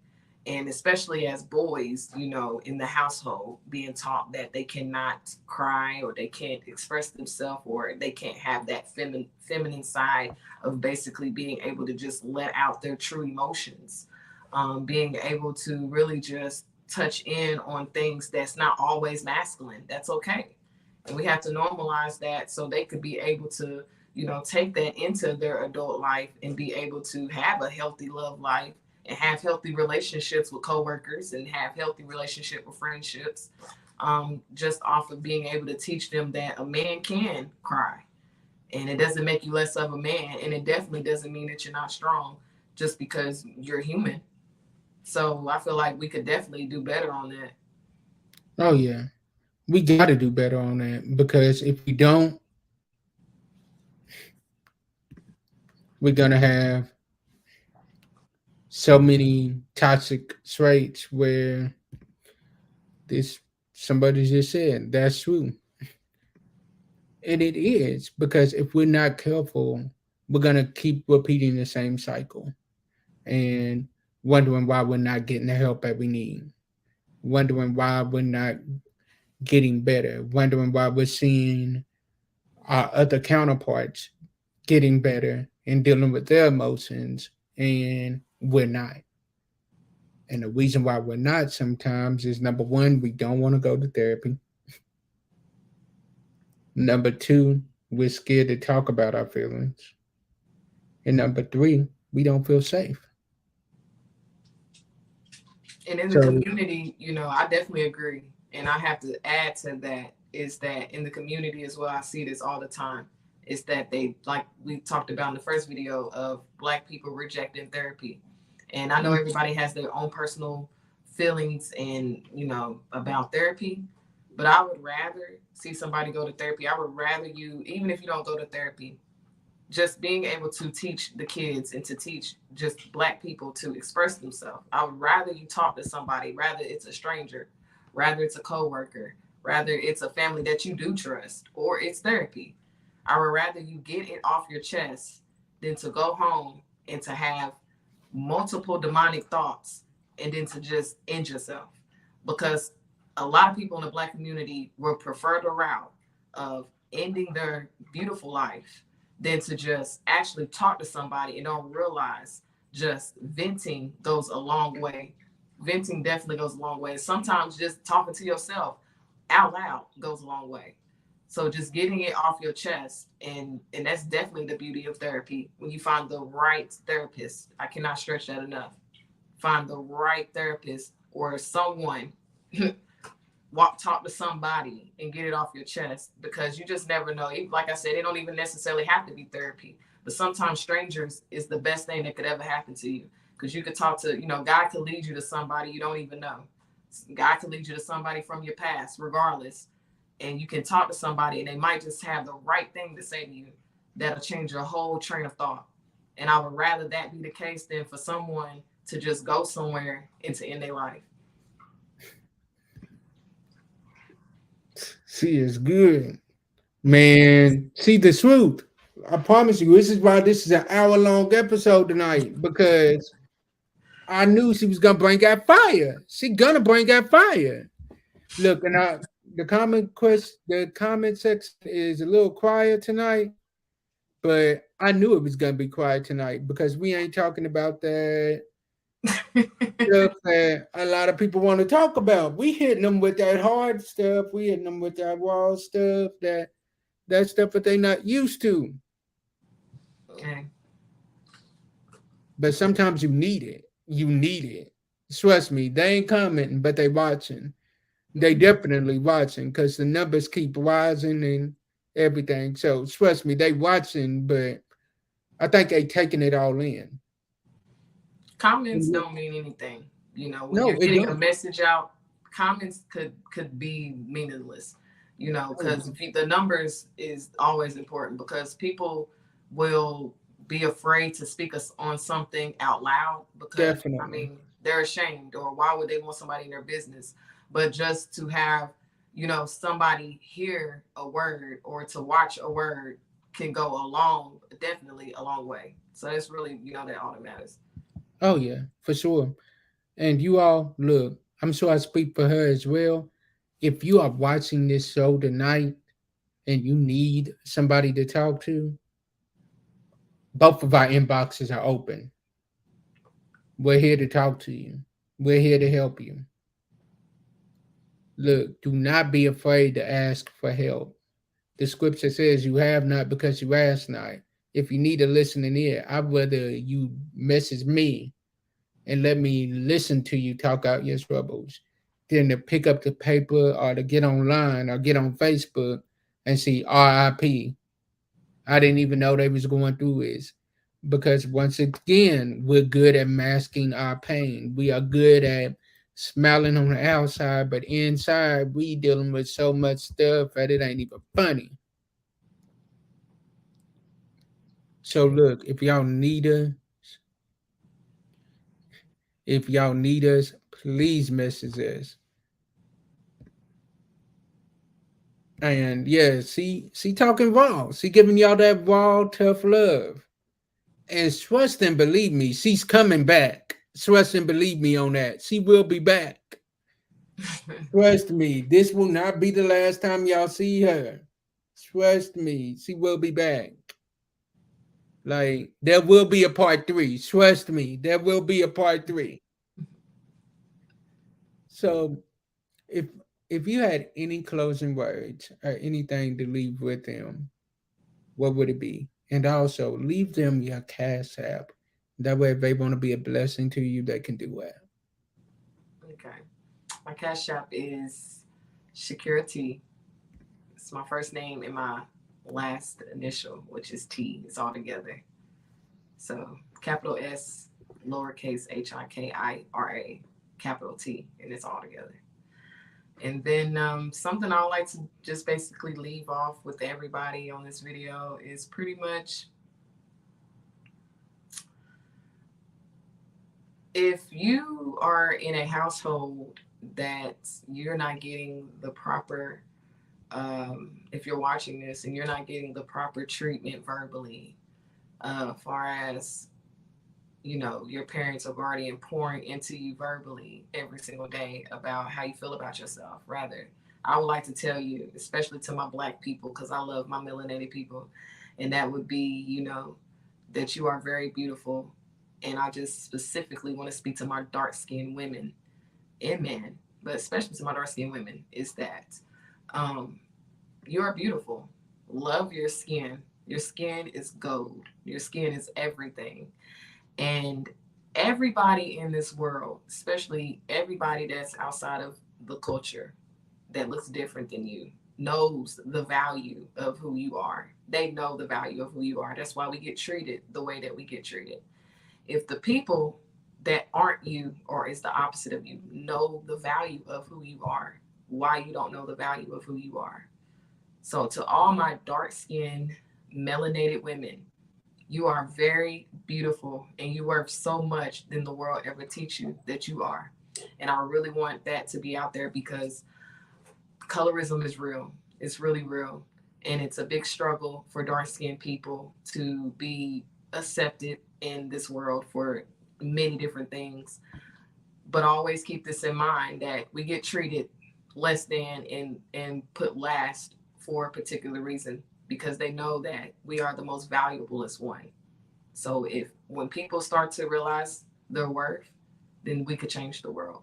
And especially as boys, in the household, being taught that they cannot cry or they can't express themselves or they can't have that feminine side of basically being able to just let out their true emotions, being able to really just touch in on things that's not always masculine. That's okay. And we have to normalize that so they could be able to, take that into their adult life and be able to have a healthy love life and have healthy relationships with coworkers and have healthy relationship with friendships, just off of being able to teach them that a man can cry, and it doesn't make you less of a man, and it definitely doesn't mean that you're not strong just because you're human. So I feel like we could definitely do better on that. Oh yeah, we got to do better on that because if we don't, we're gonna have so many toxic traits where this somebody just said that's true. And it is because if we're not careful, we're gonna keep repeating the same cycle and wondering why we're not getting the help that we need, wondering why we're not getting better, wondering why we're seeing our other counterparts getting better and dealing with their emotions and we're not. And the reason why we're not sometimes is number one, we don't want to go to therapy. Number two, we're scared to talk about our feelings. And number three, we don't feel safe. And in the So community, I definitely agree. And I have to add to that is that in the community as well, I see this all the time. Is that they, like we talked about in the first video, of Black people rejecting therapy. And I know everybody has their own personal feelings and, about therapy, but I would rather see somebody go to therapy. I would rather you, even if you don't go to therapy, just being able to teach the kids and to teach just Black people to express themselves. I would rather you talk to somebody, rather it's a stranger, rather it's a coworker, rather it's a family that you do trust, or it's therapy. I would rather you get it off your chest than to go home and to have multiple demonic thoughts and then to just end yourself. Because a lot of people in the Black community will prefer the route of ending their beautiful life than to just actually talk to somebody and don't realize just venting goes a long way. Venting definitely goes a long way. Sometimes just talking to yourself out loud goes a long way. So just getting it off your chest, and that's definitely the beauty of therapy. When you find the right therapist, I cannot stress that enough. Find the right therapist or someone talk to somebody and get it off your chest, because you just never know. Like I said, it don't even necessarily have to be therapy, but sometimes strangers is the best thing that could ever happen to you, because you could talk to, God could lead you to somebody you don't even know. God could lead you to somebody from your past, regardless, and you can talk to somebody and they might just have the right thing to say to you that'll change your whole train of thought. And I would rather that be the case than for someone to just go somewhere and to end their life. she is good. Man, see the truth. I promise you, this is why this is an hour-long episode tonight, because I knew she was gonna bring that fire. She gonna bring that fire. Look, and the comment section is a little quiet tonight, but I knew it was gonna be quiet tonight because we ain't talking about that stuff that a lot of people want to talk about. We hitting them with that hard stuff. We hitting them with that raw stuff, that stuff that they not used to. Okay. But sometimes you need it. You need it. Trust me, they ain't commenting, but they watching. They definitely watching because the numbers keep rising and everything. So trust me, they watching, but I think they taking it all in. Comments don't mean anything. When you're No, it getting a don't. message out, comments could be meaningless. Because the numbers is always important, because people will be afraid to speak us on something out loud because, I Definitely. mean, they're ashamed, or why would they want somebody in their business? But just to have, somebody hear a word or to watch a word can go definitely a long way. So it's really, that all that matters. Oh yeah, for sure. And you all look, I'm sure I speak for her as well. If you are watching this show tonight and you need somebody to talk to, both of our inboxes are open. We're here to talk to you. We're here to help you. Look, do not be afraid to ask for help. The scripture says you have not because you ask not. If you need a listening ear, I'd rather you message me and let me listen to you talk out your troubles than to pick up the paper or to get online or get on Facebook and see RIP. I didn't even know they was going through this. Because once again, we're good at masking our pain. We are good at smiling on the outside, but inside we dealing with so much stuff that it ain't even funny. So look, if y'all need us, please message us. And yeah, she talking raw. She giving y'all that raw, tough love. And trust and believe me, she's coming back. Trust and believe me on that. She will be back. Trust me, this will not be the last time y'all see her. Trust me, she will be back. Like there will be a part three. Trust me, there will be a part three. So if if you had any closing words or anything to leave with them, what would it be? And also leave them your cash app. That way, if they want to be a blessing to you, they can do that. Okay. My cash app is Security. It's my first name and my last initial, which is T. It's all together. So capital S, lowercase HIKIRA, capital T, and it's all together. And then something I would like to just basically leave off with everybody on this video is pretty much if you are in a household that you're not getting the proper, if you're watching this and you're not getting the proper treatment verbally, far as your parents or guardian pouring into you verbally every single day about how you feel about yourself. Rather, I would like to tell you, especially to my Black people, because I love my melanated people, and that would be, that you are very beautiful. And I just specifically want to speak to my dark skinned women and men, but especially to my dark skinned women, is that um, you are beautiful. Love your skin. Your skin is gold. Your skin is everything. And everybody in this world, especially everybody that's outside of the culture that looks different than you, knows the value of who you are. They know the value of who you are. That's why we get treated the way that we get treated. If the people that aren't you or is the opposite of you know the value of who you are, why you don't know the value of who you are. So to all my dark skinned melanated women, you are very beautiful and you worth so much than the world ever teach you that you are. And I really want that to be out there because colorism is real. It's really real. And it's a big struggle for dark skinned people to be accepted in this world for many different things. But always keep this in mind that we get treated less than and put last for a particular reason because they know that we are the most valuablest one. So if when people start to realize their worth, then we could change the world.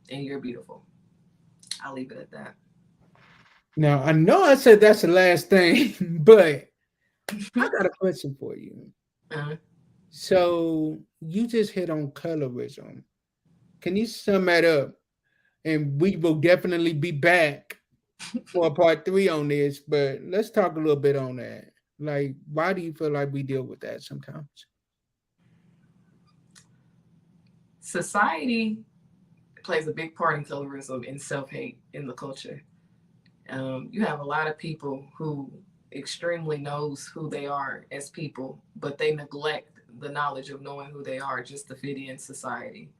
And you're beautiful. I'll leave it at that. Now I know I said that's the last thing, but I got a question for you. Uh, So you just hit on colorism. Can you sum that up? And we will definitely be back for a part three on this, but let's talk a little bit on that. Like, why do you feel like we deal with that sometimes? Society plays a big part in colorism and self hate in the culture. You have a lot of people who extremely knows who they are as people, but they neglect the knowledge of knowing who they are just to fit in society.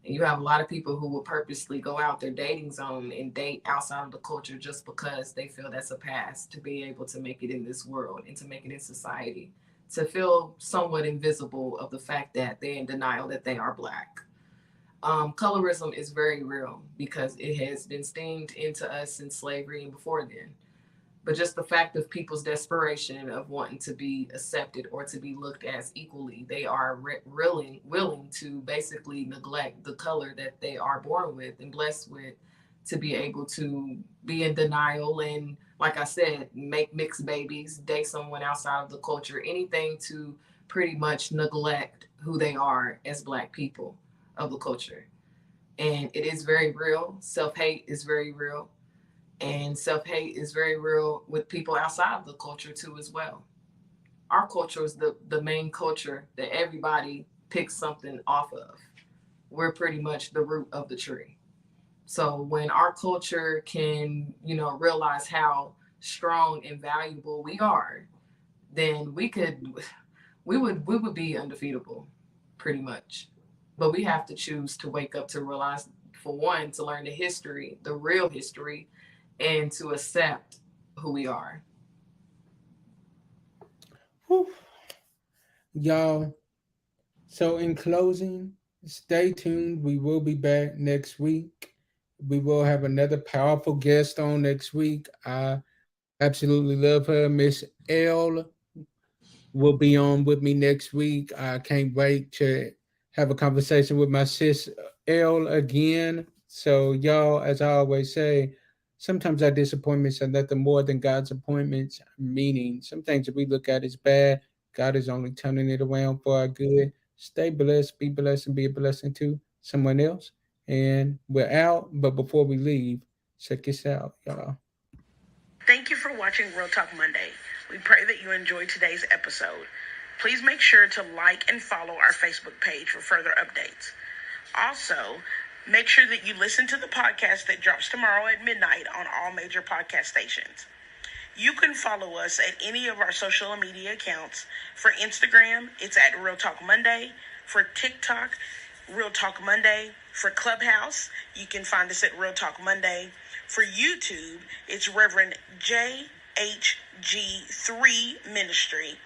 And you have a lot of people who will purposely go out their dating zone and date outside of the culture just because they feel that's a pass to be able to make it in this world and to make it in society, to feel somewhat invisible of the fact that they're in denial that they are Black. Colorism is very real because it has been steamed into us since slavery and before then. But just the fact of people's desperation of wanting to be accepted or to be looked as equally, they are willing to basically neglect the color that they are born with and blessed with to be able to be in denial and, like I said, make mixed babies, date someone outside of the culture, anything to pretty much neglect who they are as Black people of the culture. And it is very real. Self hate is very real. And self hate is very real with people outside of the culture too, as well. Our culture is the main culture that everybody picks something off of. We're pretty much the root of the tree. So when our culture can, realize how strong and valuable we are, then we would be undefeatable, pretty much. But we have to choose to wake up to realize, for one, to learn the history, the real history, and to accept who we are. Whew. Y'all, so in closing, stay tuned. We will be back next week. We will have another powerful guest on next week. I absolutely love her. Miss L will be on with me next week. I can't wait to have a conversation with my sis L again. So, y'all, as I always say, sometimes our disappointments are nothing more than God's appointments, meaning some things that we look at as bad, God is only turning it around for our good. Stay blessed, be blessed, and be a blessing to someone else. And we're out. But before we leave, check this out, y'all. Thank you for watching Real Talk Monday. We pray that you enjoyed today's episode. Please make sure to like and follow our Facebook page for further updates. Also, make sure that you listen to the podcast that drops tomorrow at midnight on all major podcast stations. You can follow us at any of our social media accounts. For Instagram, it's at Real Talk Monday. For TikTok, Real Talk Monday. For Clubhouse, you can find us at Real Talk Monday. For YouTube, it's Reverend JHG3 Ministry.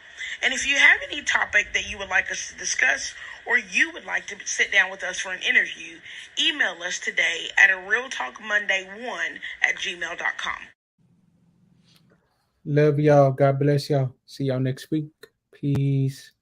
And if you have any topic that you would like us to discuss, or you would like to sit down with us for an interview, email us today at a realtalkmonday1@gmail.com. Love y'all. God bless y'all. See y'all next week. Peace.